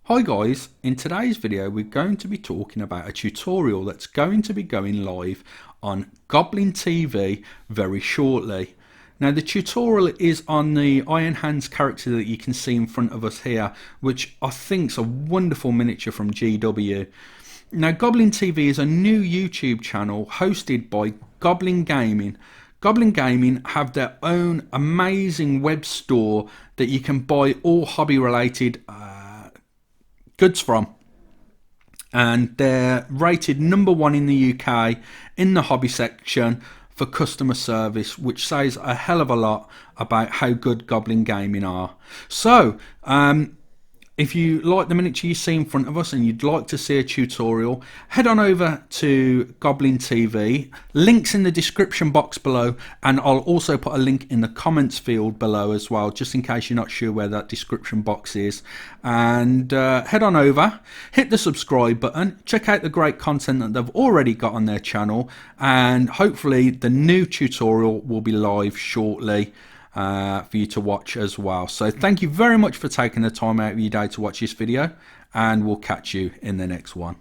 Hi guys, in today's video we're going to be talking about a tutorial that's going to be going live on Goblin TV very shortly. Now the tutorial is on the Iron Hands character that you can see in front of us here, which I think is a wonderful miniature from GW. Now Goblin TV is a new YouTube channel hosted by Goblin Gaming. Goblin Gaming have their own amazing web store that you can buy all hobby related goods from, and they're rated #1 in the UK in the hobby section for customer service, which says a hell of a lot about how good Goblin Gaming are. So if you like the miniature you see in front of us and you'd like to see a tutorial, head on over to Goblin TV. Links in the description box below, and I'll also put a link in the comments field below as well, just in case you're not sure where that description box is. And head on over, hit the subscribe button, check out the great content that they've already got on their channel, and hopefully the new tutorial will be live shortly for you to watch as well. So thank you very much for taking the time out of your day to watch this video, and we'll catch you in the next one.